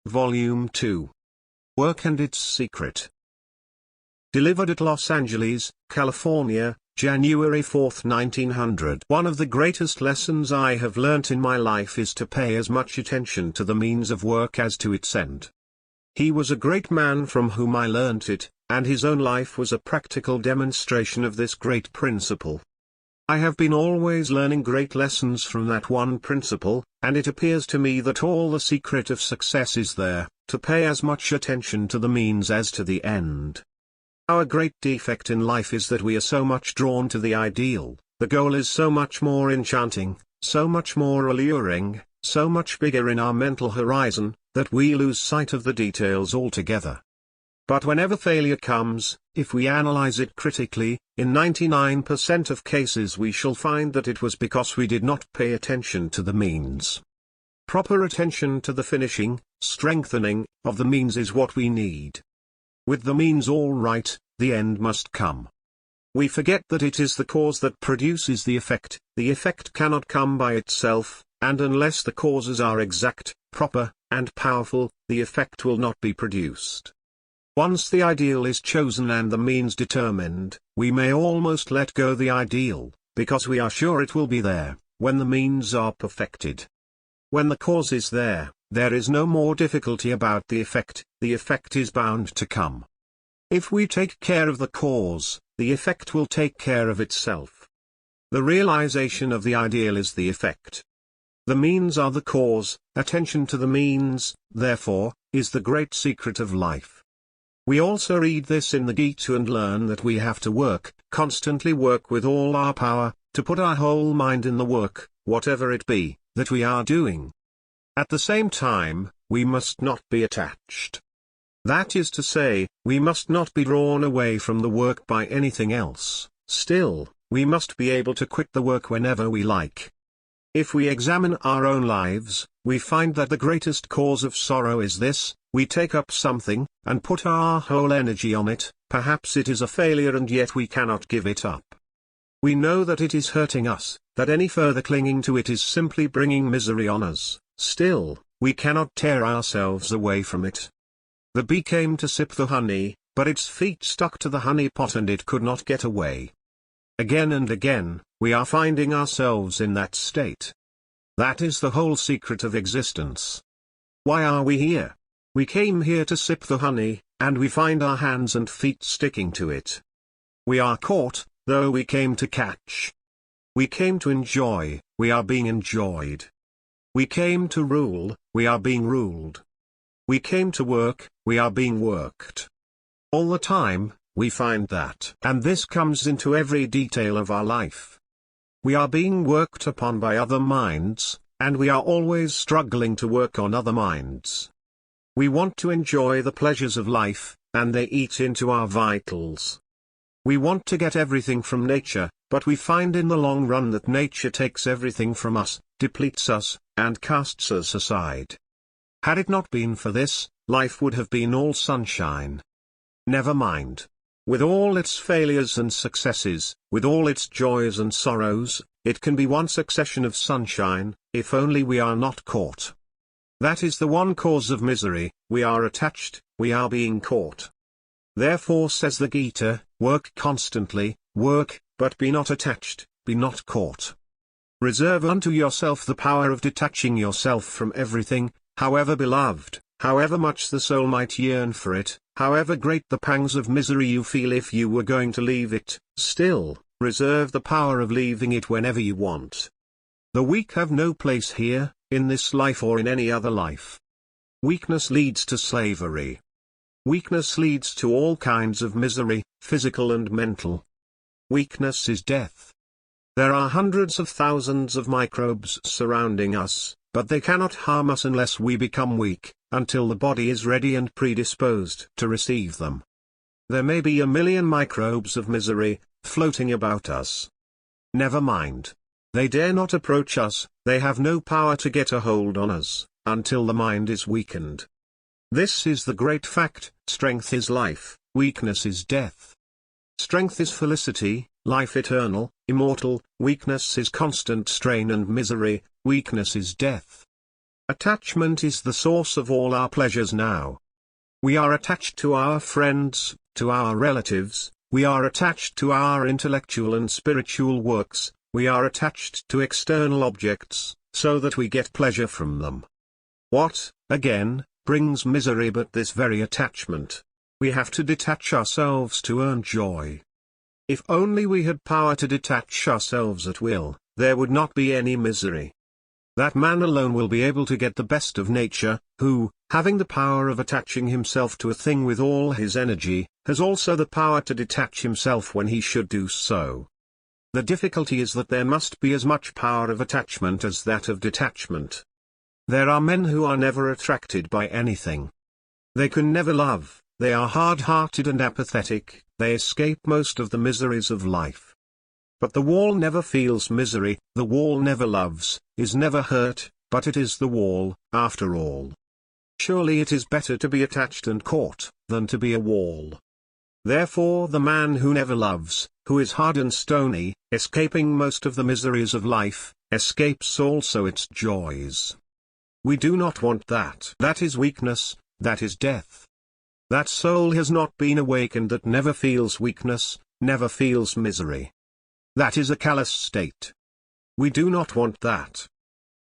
Volume 2. Work and its Secret. Delivered at Los Angeles, California, January 4, 1900. One of the greatest lessons I have learnt in my life is to pay as much attention to the means of work as to its end. He was a great man from whom I learnt it, and his own life was a practical demonstration of this great principle. I have been always learning great lessons from that one principle, and it appears to me that all the secret of success is there, to pay as much attention to the means as to the end. Our great defect in life is that we are so much drawn to the ideal. The goal is so much more enchanting, so much more alluring, so much bigger in our mental horizon, that we lose sight of the details altogether. But whenever failure comes, if we analyze it critically, in 99% of cases we shall find that it was because we did not pay attention to the means. Proper attention to the finishing, strengthening, of the means is what we need. With the means all right, the end must come. We forget that it is the cause that produces the effect cannot come by itself, and unless the causes are exact, proper, and powerful, the effect will not be produced. Once the ideal is chosen and the means determined, we may almost let go the ideal, because we are sure it will be there, when the means are perfected. When the cause is there is no more difficulty about the effect is bound to come. If we take care of the cause, the effect will take care of itself. The realization of the ideal is the effect. The means are the cause. Attention to the means, therefore, is the great secret of life. We also read this in the Gita and learn that we have to work, constantly work with all our power, to put our whole mind in the work, whatever it be, that we are doing. At the same time, we must not be attached. That is to say, we must not be drawn away from the work by anything else. Still, we must be able to quit the work whenever we like. If we examine our own lives, we find that the greatest cause of sorrow is this: we take up something, and put our whole energy on it. Perhaps it is a failure and yet we cannot give it up. We know that it is hurting us, that any further clinging to it is simply bringing misery on us. Still, we cannot tear ourselves away from it. The bee came to sip the honey, but its feet stuck to the honey pot and it could not get away. Again and again, we are finding ourselves in that state. That is the whole secret of existence. Why are we here? We came here to sip the honey, and we find our hands and feet sticking to it. We are caught, though we came to catch. We came to enjoy, we are being enjoyed. We came to rule, we are being ruled. We came to work, we are being worked. All the time, we find that. And this comes into every detail of our life. We are being worked upon by other minds, and we are always struggling to work on other minds. We want to enjoy the pleasures of life, and they eat into our vitals. We want to get everything from nature, but we find in the long run that nature takes everything from us, depletes us, and casts us aside. Had it not been for this, life would have been all sunshine. Never mind. With all its failures and successes, with all its joys and sorrows, it can be one succession of sunshine, if only we are not caught. That is the one cause of misery: we are attached, we are being caught. Therefore says the Gita, work constantly, work, but be not attached, be not caught. Reserve unto yourself the power of detaching yourself from everything, however beloved, however much the soul might yearn for it, however great the pangs of misery you feel if you were going to leave it. Still, reserve the power of leaving it whenever you want. The weak have no place here, in this life or in any other life. Weakness leads to slavery. Weakness leads to all kinds of misery, physical and mental. Weakness is death. There are hundreds of thousands of microbes surrounding us, but they cannot harm us unless we become weak, until the body is ready and predisposed to receive them. There may be 1,000,000 microbes of misery, floating about us. Never mind. They dare not approach us, they have no power to get a hold on us, until the mind is weakened. This is the great fact: strength is life, weakness is death. Strength is felicity, life eternal, immortal; weakness is constant strain and misery, weakness is death. Attachment is the source of all our pleasures now. We are attached to our friends, to our relatives, we are attached to our intellectual and spiritual works, we are attached to external objects, so that we get pleasure from them. What, again, brings misery but this very attachment? We have to detach ourselves to earn joy. If only we had power to detach ourselves at will, there would not be any misery. That man alone will be able to get the best of nature, who, having the power of attaching himself to a thing with all his energy, has also the power to detach himself when he should do so. The difficulty is that there must be as much power of attachment as that of detachment. There are men who are never attracted by anything. They can never love, they are hard-hearted and apathetic, they escape most of the miseries of life. But the wall never feels misery, the wall never loves, is never hurt, but it is the wall, after all. Surely it is better to be attached and caught, than to be a wall. Therefore the man who never loves, who is hard and stony, escaping most of the miseries of life, escapes also its joys. We do not want that. That is weakness, that is death. That soul has not been awakened that never feels weakness, never feels misery. That is a callous state. We do not want that.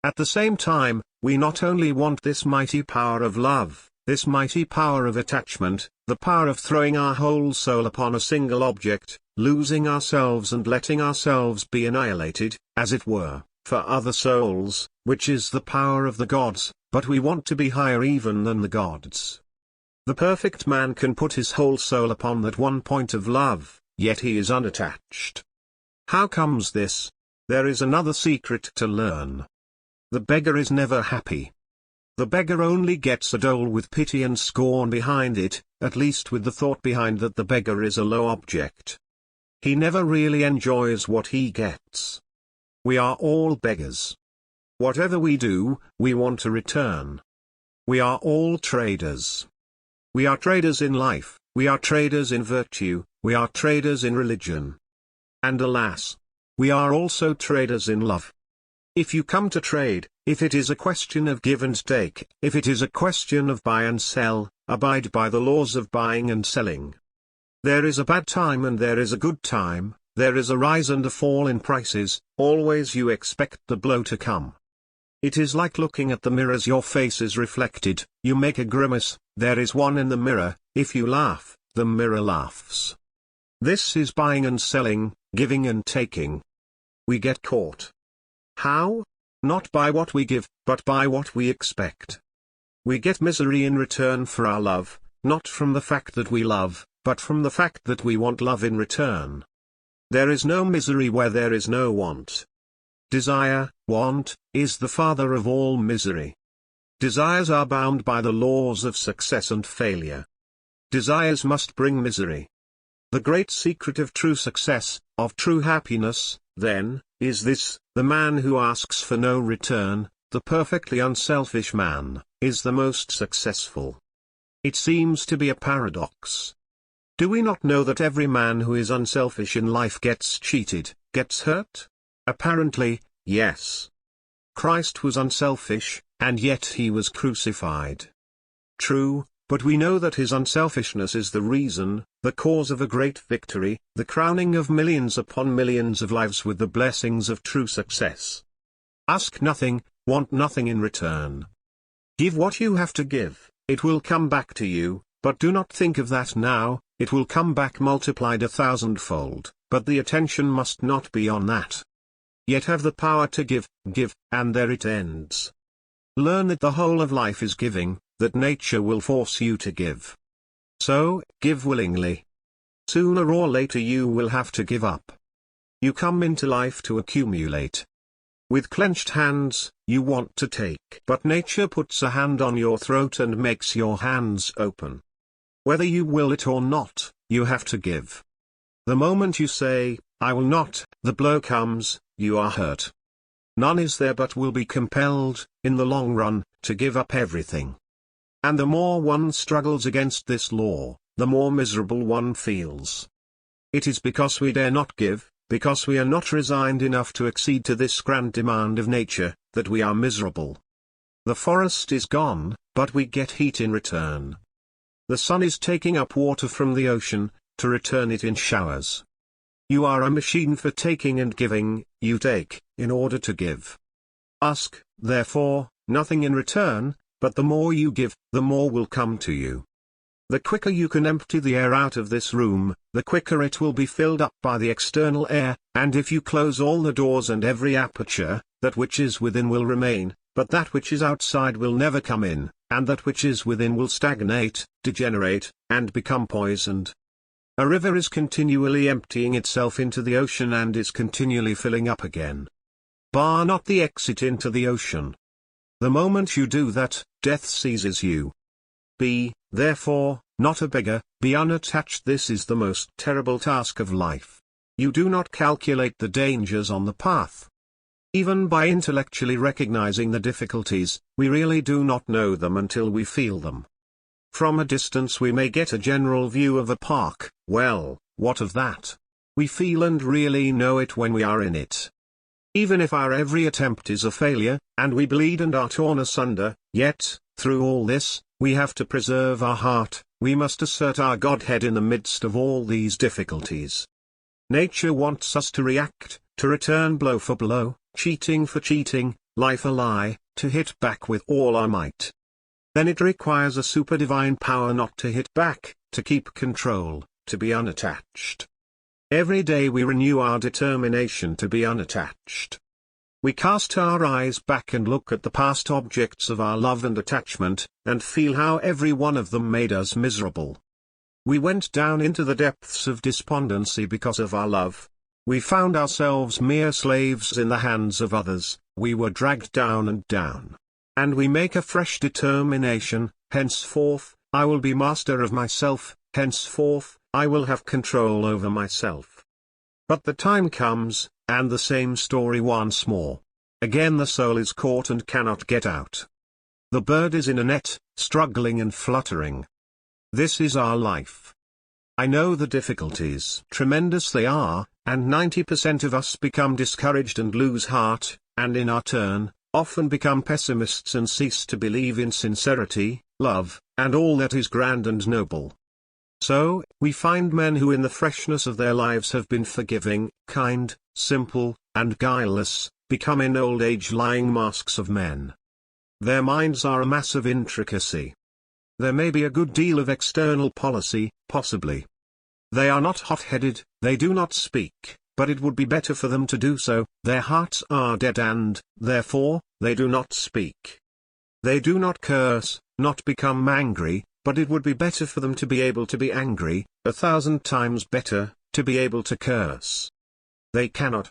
At the same time, we not only want this mighty power of love, this mighty power of attachment, the power of throwing our whole soul upon a single object, losing ourselves and letting ourselves be annihilated, as it were, for other souls, which is the power of the gods, but we want to be higher even than the gods. The perfect man can put his whole soul upon that one point of love, yet he is unattached. How comes this? There is another secret to learn. The beggar is never happy. The beggar only gets a dole with pity and scorn behind it, at least with the thought behind that the beggar is a low object. He never really enjoys what he gets. We are all beggars. Whatever we do, we want a return. We are all traders. We are traders in life, we are traders in virtue, we are traders in religion. And alas, we are also traders in love. If you come to trade, if it is a question of give and take, if it is a question of buy and sell, abide by the laws of buying and selling. There is a bad time and there is a good time, there is a rise and a fall in prices, always you expect the blow to come. It is like looking at the mirror as your face is reflected, you make a grimace, there is one in the mirror, if you laugh, the mirror laughs. This is buying and selling, giving and taking. We get caught. How? Not by what we give, but by what we expect. We get misery in return for our love, not from the fact that we love, but from the fact that we want love in return. There is no misery where there is no want. Desire, want, is the father of all misery. Desires are bound by the laws of success and failure. Desires must bring misery. The great secret of true success, of true happiness, then, is this: the man who asks for no return, the perfectly unselfish man, is the most successful. It seems to be a paradox. Do we not know that every man who is unselfish in life gets cheated, gets hurt? Apparently, yes. Christ was unselfish, and yet he was crucified. True, but we know that his unselfishness is the reason, the cause of a great victory, the crowning of millions upon millions of lives with the blessings of true success. Ask nothing, want nothing in return. Give what you have to give, it will come back to you, but do not think of that now, it will come back multiplied 1,000-fold, but the attention must not be on that. Yet have the power to give, and there it ends. Learn that the whole of life is giving, that nature will force you to give. So, give willingly. Sooner or later you will have to give up. You come into life to accumulate. With clenched hands, you want to take. But nature puts a hand on your throat and makes your hands open. Whether you will it or not, you have to give. The moment you say, I will not, the blow comes, you are hurt. None is there but will be compelled, in the long run, to give up everything. And the more one struggles against this law, the more miserable one feels. It is because we dare not give, because we are not resigned enough to accede to this grand demand of nature, that we are miserable. The forest is gone, but we get heat in return. The sun is taking up water from the ocean, to return it in showers. You are a machine for taking and giving, you take, in order to give. Ask, therefore, nothing in return, but the more you give, the more will come to you. The quicker you can empty the air out of this room, the quicker it will be filled up by the external air, and if you close all the doors and every aperture, that which is within will remain, but that which is outside will never come in, and that which is within will stagnate, degenerate, and become poisoned. A river is continually emptying itself into the ocean and is continually filling up again. Bar not the exit into the ocean. The moment you do that, death seizes you. Be, therefore, not a beggar, be unattached. This is the most terrible task of life. You do not calculate the dangers on the path. Even by intellectually recognizing the difficulties, we really do not know them until we feel them. From a distance we may get a general view of a park. Well, what of that? We feel and really know it when we are in it. Even if our every attempt is a failure, and we bleed and are torn asunder, yet, through all this, we have to preserve our heart, we must assert our Godhead in the midst of all these difficulties. Nature wants us to react, to return blow for blow, cheating for cheating, lie for lie, to hit back with all our might. Then it requires a super-divine power not to hit back, to keep control, to be unattached. Every day we renew our determination to be unattached. We cast our eyes back and look at the past objects of our love and attachment, and feel how every one of them made us miserable. We went down into the depths of despondency because of our love. We found ourselves mere slaves in the hands of others, we were dragged down and down. And we make a fresh determination, henceforth, I will be master of myself, henceforth, I will have control over myself. But the time comes, and the same story once more. Again the soul is caught and cannot get out. The bird is in a net, struggling and fluttering. This is our life. I know the difficulties. Tremendous they are, and 90% of us become discouraged and lose heart, and in our turn, often become pessimists and cease to believe in sincerity, love, and all that is grand and noble. So, we find men who in the freshness of their lives have been forgiving, kind, simple, and guileless, become in old age lying masks of men. Their minds are a mass of intricacy. There may be a good deal of external policy, possibly. They are not hot-headed, they do not speak, but it would be better for them to do so. Their hearts are dead and, therefore, they do not speak. They do not curse, not become angry, but it would be better for them to be able to be angry, 1,000 times better, to be able to curse. They cannot.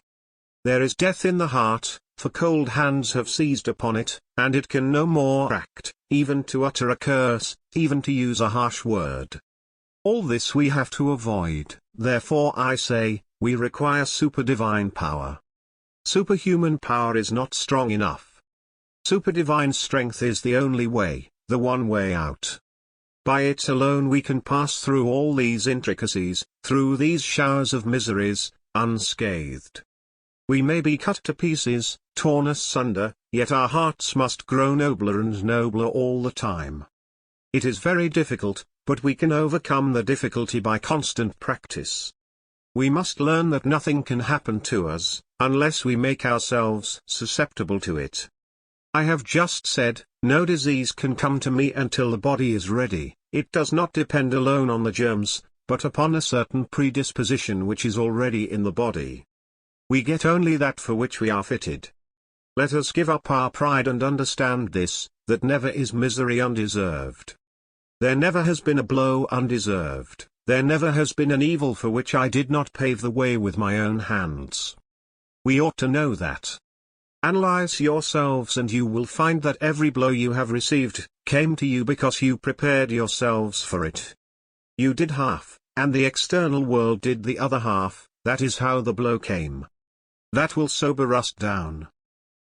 There is death in the heart, for cold hands have seized upon it, and it can no more act, even to utter a curse, even to use a harsh word. All this we have to avoid, therefore I say, we require super-divine power. Superhuman power is not strong enough. Super-divine strength is the only way, the one way out. By it alone we can pass through all these intricacies, through these showers of miseries, unscathed. We may be cut to pieces, torn asunder, yet our hearts must grow nobler and nobler all the time. It is very difficult, but we can overcome the difficulty by constant practice. We must learn that nothing can happen to us, unless we make ourselves susceptible to it. I have just said, no disease can come to me until the body is ready. It does not depend alone on the germs, but upon a certain predisposition which is already in the body. We get only that for which we are fitted. Let us give up our pride and understand this, that never is misery undeserved. There never has been a blow undeserved, there never has been an evil for which I did not pave the way with my own hands. We ought to know that. Analyze yourselves and you will find that every blow you have received, came to you because you prepared yourselves for it. You did half, and the external world did the other half, that is how the blow came. That will sober us down.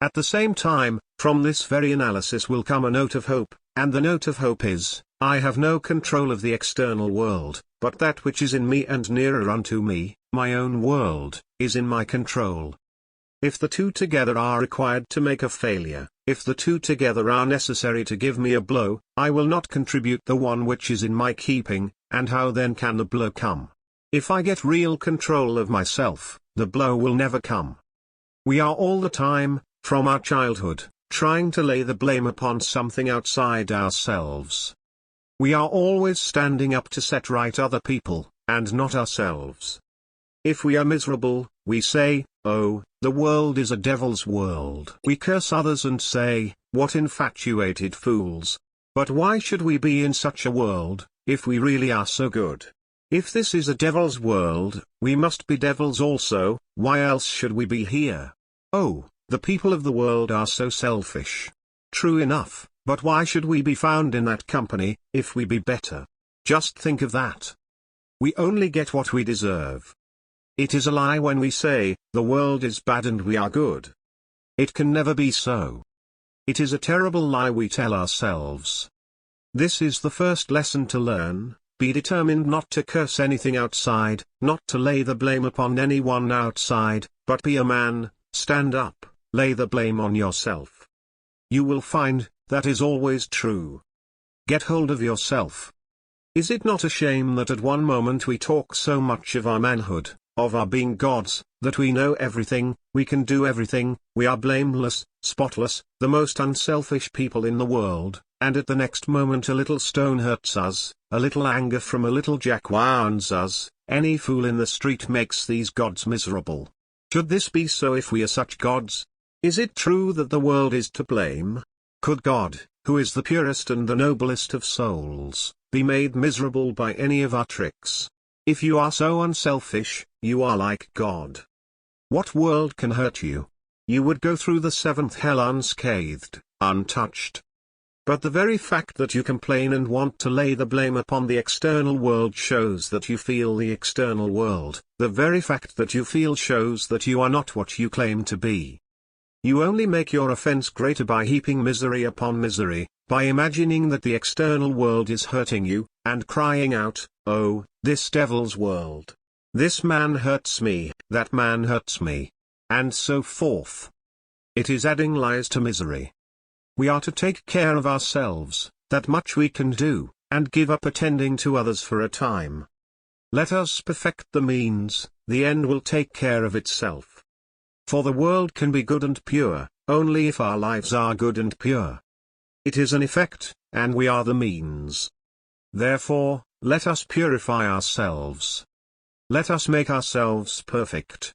At the same time, from this very analysis will come a note of hope, and the note of hope is, I have no control of the external world, but that which is in me and nearer unto me, my own world, is in my control. If the two together are required to make a failure, If the two together are necessary to give me a blow, I will not contribute the one which is in my keeping, and how then can the blow come? If I get real control of myself, the blow will never come. We are all the time, from our childhood, trying to lay the blame upon something outside ourselves. We are always standing up to set right other people, and not ourselves. If we are miserable, we say, "Oh, the world is a devil's world." We curse others and say, "What infatuated fools." But why should we be in such a world, if we really are so good? If this is a devil's world, we must be devils also, why else should we be here? Oh, the people of the world are so selfish. True enough, but why should we be found in that company, if we be better? Just think of that. We only get what we deserve. It is a lie when we say, the world is bad and we are good. It can never be so. It is a terrible lie we tell ourselves. This is the first lesson to learn. Be determined not to curse anything outside, not to lay the blame upon anyone outside, but be a man, stand up, lay the blame on yourself. You will find, that is always true. Get hold of yourself. Is it not a shame that at one moment we talk so much of our manhood, of our being gods, that we know everything, we can do everything, we are blameless, spotless, the most unselfish people in the world, and at the next moment a little stone hurts us, a little anger from a little jack wounds us, any fool in the street makes these gods miserable. Should this be so if we are such gods? Is it true that the world is to blame? Could God, who is the purest and the noblest of souls, be made miserable by any of our tricks? If you are so unselfish, you are like God. What world can hurt you? You would go through the seventh hell unscathed, untouched. But the very fact that you complain and want to lay the blame upon the external world shows that you feel the external world. The very fact that you feel shows that you are not what you claim to be. You only make your offense greater by heaping misery upon misery, by imagining that the external world is hurting you, and crying out, "Oh, this devil's world. This man hurts me, that man hurts me," and so forth. It is adding lies to misery. We are to take care of ourselves, that much we can do, and give up attending to others for a time. Let us perfect the means, the end will take care of itself. For the world can be good and pure, only if our lives are good and pure. It is an effect, and we are the means. Therefore, let us purify ourselves. Let us make ourselves perfect.